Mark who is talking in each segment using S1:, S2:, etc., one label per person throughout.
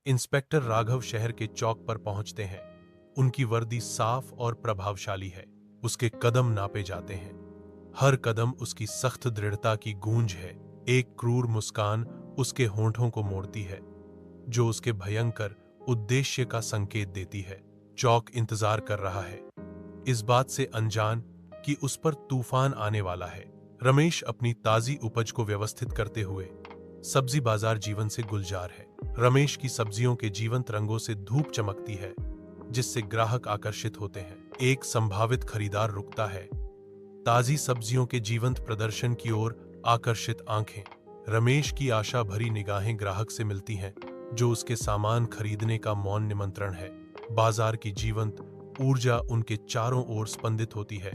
S1: Inspector Raghav शहर के चौक पर पहुंचते हैं। उनकी वर्दी साफ और प्रभावशाली है। उसके कदम नापे जाते हैं। हर कदम उसकी सख्त दृढ़ता की गूंज है। एक क्रूर मुस्कान उसके होंठों को मोड़ती है, जो उसके भयंकर उद्देश्य का संकेत देती है। चौक इंतजार कर रहा है, इस बात से अनजान कि उस पर तूफान आने वाला है। रमेश अपनी ताजी उपज को व्यवस्थित करते हुए सब्जी बाजार जीवन से गुलजार है। रमेश की सब्जियों के जीवंत रंगों से धूप चमकती है, जिससे ग्राहक आकर्षित होते हैं। एक संभावित खरीदार रुकता है। ताजी सब्जियों के जीवंत प्रदर्शन की ओर आकर्षित आंखें। रमेश की आशा भरी निगाहें ग्राहक से मिलती हैं, जो उसके सामान खरीदने का मौन निमंत्रण है। बाजार की जीवंत ऊर्जा उनके चारों ओर स्पंदित होती है।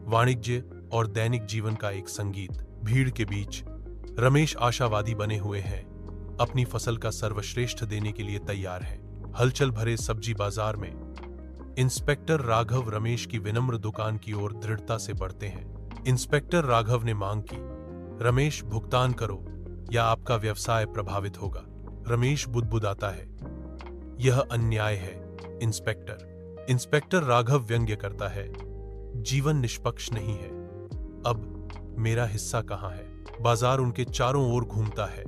S1: वाणिज्य और दैनिक जीवन का एक संगीत। भीड़ के बीच रमेश आशावादी बने हुए हैं, अपनी फसल का सर्वश्रेष्ठ देने के लिए तैयार है। हलचल भरे सब्जी बाजार में इंस्पेक्टर राघव रमेश की विनम्र दुकान की ओर दृढ़ता से बढ़ते हैं। इंस्पेक्टर राघव ने मांग की, रमेश भुगतान करो या आपका व्यवसाय प्रभावित होगा। रमेश बुदबुदाता है, यह अन्याय है इंस्पेक्टर। इंस्पेक्टर राघव व्यंग्य करता है, जीवन निष्पक्ष नहीं है। अब मेरा हिस्सा कहां है? बाजार उनके चारों ओर घूमता है,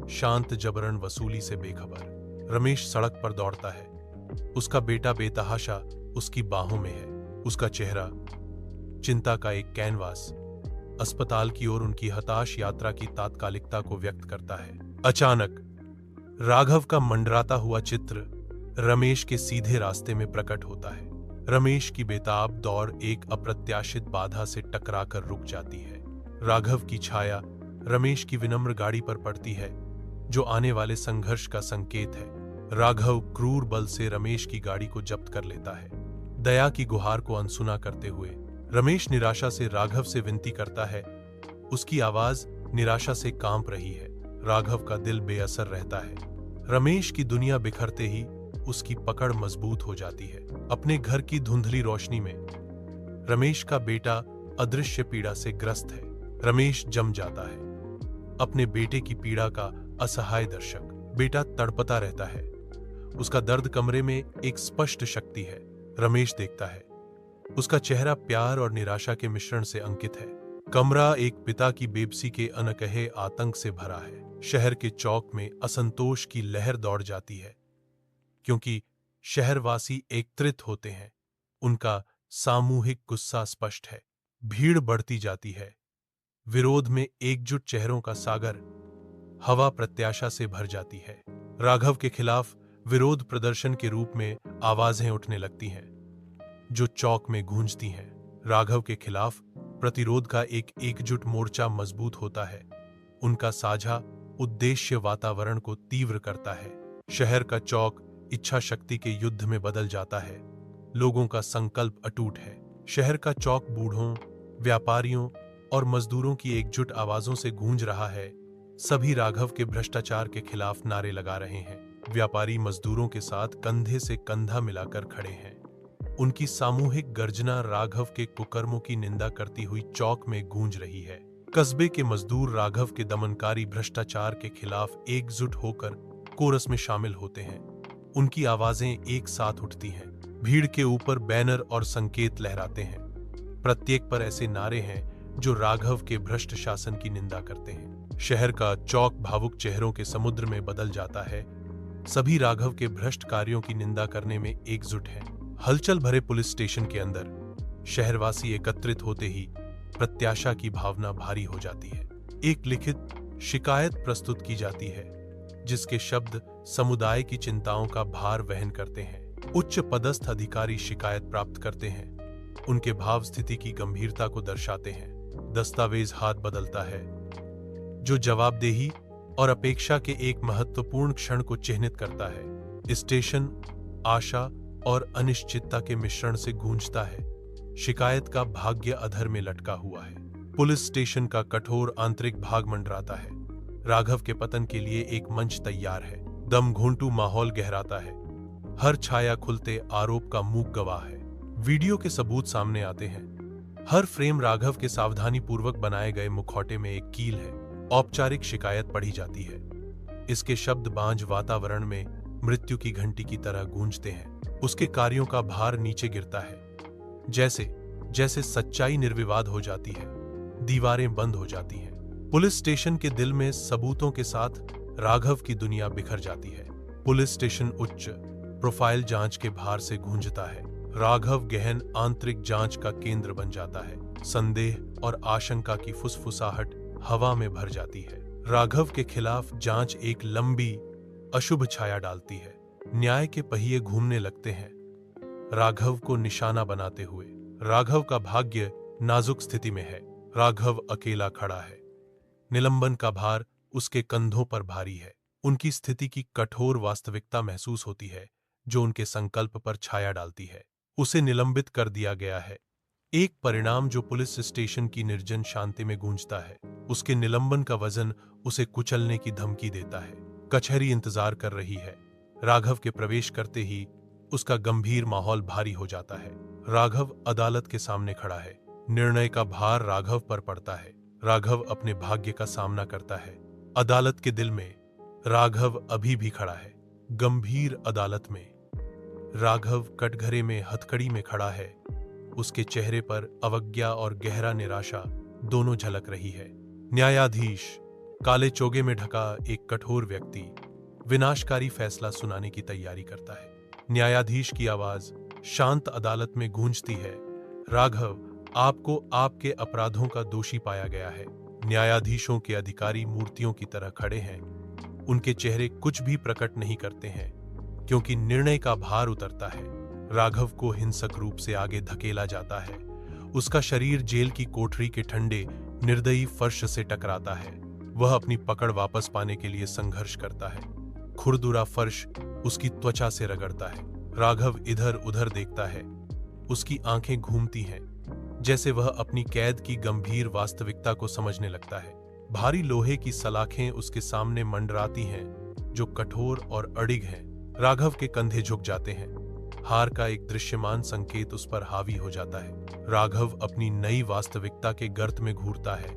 S1: शांत जबरन वसूली से बेखबर। रमेश सड़क पर दौड़ता है। उसका बेटा बेतहाशा उसकी बाहों में है। उसका चेहरा चिंता का एक कैनवास अस्पताल की ओर उनकी हताश यात्रा की तात्कालिकता को व्यक्त करता है। अचानक राघव का मंडराता हुआ चित्र रमेश के सीधे रास्ते में प्रकट होता है। रमेश की बेताब दौड़ एक अप्रत्याशित बाधा से टकराकर रुक जाती है। राघव की छाया रमेश की विनम्र गाड़ी पर पड़ती है, जो आने वाले संघर्ष का संकेत है। राघव क्रूर बल से रमेश की गाड़ी को जब्त कर लेता है। दया की गुहार को अनसुना करते हुए रमेश निराशा से राघव से विनती करता है। उसकी आवाज निराशा से कांप रही है। राघव का दिल बेअसर रहता है। रमेश की दुनिया बिखरते ही उसकी पकड़ मजबूत हो जाती है। अपने घर की धुंधली रोशनी में रमेश का बेटा अदृश्य पीड़ा से ग्रस्त है। रमेश जम जाता है, अपने बेटे की पीड़ा का असहाय दर्शक। बेटा तड़पता रहता है, उसका दर्द कमरे में एक स्पष्ट शक्ति है। रमेश देखता है, उसका चेहरा प्यार और निराशा के मिश्रण से अंकित है। कमरा एक पिता की बेबसी के अनकहे आतंक से भरा है। शहर के चौक में असंतोष की लहर दौड़ जाती है, क्योंकि शहरवासी एकत्रित होते हैं। उनका सामूहिक गुस्सा स्पष्ट है। भीड़ बढ़ती जाती है। विरोध में एकजुट चेहरों का सागर। हवा प्रत्याशा से भर जाती है। राघव के खिलाफ विरोध प्रदर्शन के रूप में आवाजें उठने लगती हैं, जो चौक में गूंजती हैं। राघव के खिलाफ प्रतिरोध का एक एकजुट मोर्चा मजबूत होता है। उनका साझा उद्देश्य वातावरण को तीव्र करता है। शहर का चौक इच्छा शक्ति के युद्ध में बदल जाता है। लोगों का संकल्प अटूट है। शहर का चौक बूढ़ों, व्यापारियों और मजदूरों की एकजुट आवाजों से गूंज रहा है। सभी राघव के भ्रष्टाचार के खिलाफ नारे लगा रहे हैं। व्यापारी मजदूरों के साथ कंधे से कंधा मिलाकर खड़े हैं। उनकी सामूहिक गर्जना राघव के कुकर्मों की निंदा करती हुई चौक में गूंज रही है। कस्बे के मजदूर राघव के दमनकारी भ्रष्टाचार के खिलाफ एकजुट होकर कोरस में शामिल होते हैं। उनकी आवाजें एक साथ उठती हैं। भीड़ के ऊपर बैनर और संकेत लहराते हैं। प्रत्येक पर ऐसे नारे हैं जो राघव के भ्रष्ट शासन की निंदा करते हैं। शहर का चौक भावुक चेहरों के समुद्र में बदल जाता है। सभी राघव के भ्रष्ट कार्यों की निंदा करने में एकजुट हैं। हलचल भरे पुलिस स्टेशन के अंदर शहरवासी एकत्रित होते ही प्रत्याशा की भावना भारी हो जाती है। एक लिखित शिकायत प्रस्तुत की जाती है, जिसके शब्द समुदाय की चिंताओं का भार वहन करते हैं। उच्च पदस्थ अधिकारी शिकायत प्राप्त करते हैं। उनके भाव स्थिति की गंभीरता को दर्शाते हैं। दस्तावेज हाथ बदलता है, जो जवाबदेही और अपेक्षा के एक महत्वपूर्ण क्षण को चिह्नित करता है। स्टेशन आशा और अनिश्चितता के मिश्रण से गूंजता है। शिकायत का भाग्य अधर में लटका हुआ है। पुलिस स्टेशन का कठोर आंतरिक भाग मंडराता है। राघव के पतन के लिए एक मंच तैयार है। दम घोंटू माहौल गहराता है। हर छाया खुलते आरोप का मूक गवाह है। वीडियो के सबूत सामने आते हैं। हर फ्रेम राघव के सावधानी पूर्वक बनाए गए मुखौटे में एक कील है। औपचारिक शिकायत पढ़ी जाती है। इसके शब्द बांझ वातावरण में मृत्यु की घंटी की तरह गूंजते हैं। उसके कार्यों का भार नीचे गिरता है, जैसे जैसे सच्चाई निर्विवाद हो जाती है, दीवारें बंद हो जाती हैं। पुलिस स्टेशन के दिल में सबूतों के साथ राघव की दुनिया बिखर जाती है। पुलिस स्टेशन उच्च प्रोफाइल जांच के भार से गूंजता है। राघव गहन आंतरिक जांच का केंद्र बन जाता है। संदेह और आशंका की फुसफुसाहट हवा में भर जाती है। राघव के खिलाफ जांच एक लंबी अशुभ छाया डालती है। न्याय के पहिए घूमने लगते हैं, राघव को निशाना बनाते हुए। राघव का भाग्य नाजुक स्थिति में है। राघव अकेला खड़ा है। निलंबन का भार उसके कंधों पर भारी है। उनकी स्थिति की कठोर वास्तविकता महसूस होती है, जो उनके संकल्प पर छाया डालती है। उसे निलंबित कर दिया गया है, एक परिणाम जो पुलिस स्टेशन की निर्जन शांति में गूंजता है। उसके निलंबन का वजन उसे कुचलने की धमकी देता है। कचहरी इंतजार कर रही है। राघव के प्रवेश करते ही उसका गंभीर माहौल भारी हो जाता है। राघव अदालत के सामने खड़ा है। निर्णय का भार राघव पर पड़ता है। राघव अपने भाग्य का सामना करता है। अदालत के दिल में राघव अभी भी खड़ा है। गंभीर अदालत में राघव कटघरे में हथकड़ी में खड़ा है। उसके चेहरे पर अवज्ञा और गहरा निराशा दोनों झलक रही है। न्यायाधीश, काले चोगे में ढका एक कठोर व्यक्ति, विनाशकारी फैसला सुनाने की तैयारी करता है। न्यायाधीश की आवाज शांत अदालत में गूंजती है। राघव, आपको आपके अपराधों का दोषी पाया गया है। न्यायाधीशों के अधिकारी मूर्तियों की तरह खड़े हैं। उनके चेहरे कुछ भी प्रकट नहीं करते हैं, क्योंकि निर्णय का भार उतरता है। राघव को हिंसक रूप से आगे धकेला जाता है। उसका शरीर जेल की कोठरी के ठंडे निर्दयी फर्श से टकराता है। वह अपनी पकड़ वापस पाने के लिए संघर्ष करता है। खुरदुरा फर्श उसकी त्वचा से रगड़ता है। राघव इधर उधर देखता है। उसकी आंखें घूमती हैं, जैसे वह अपनी कैद की गंभीर वास्तविकता को समझने लगता है। भारी लोहे की सलाखें उसके सामने मंडराती हैं, जो कठोर और अड़िग हैं। राघव के कंधे झुक जाते हैं। हार का एक दृश्यमान संकेत उस पर हावी हो जाता है। राघव अपनी नई वास्तविकता के गर्त में घूरता है।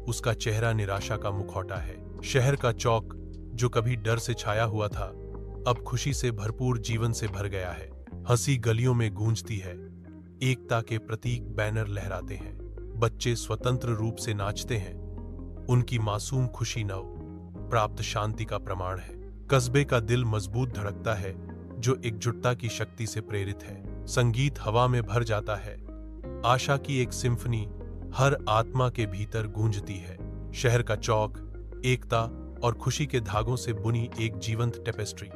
S1: उसका चेहरा निराशा का मुखौटा है। शहर का चौक, जो कभी डर से छाया हुआ था, अब खुशी से भरपूर जीवन से भर गया है। हंसी गलियों में गूंजती है। एकता के प्रतीक बैनर लहराते हैं। बच्चे स्वतंत्र रूप से नाचते हैं। उनकी मासूम खुशी नव प्राप्त शांति का प्रमाण है। कस्बे का दिल मजबूत धड़कता है, जो एकजुटता की शक्ति से प्रेरित है। संगीत हवा में भर जाता है। आशा की एक सिम्फनी हर आत्मा के भीतर गूंजती है। शहर का चौक एकता और खुशी के धागों से बुनी एक जीवंत टेपेस्ट्री।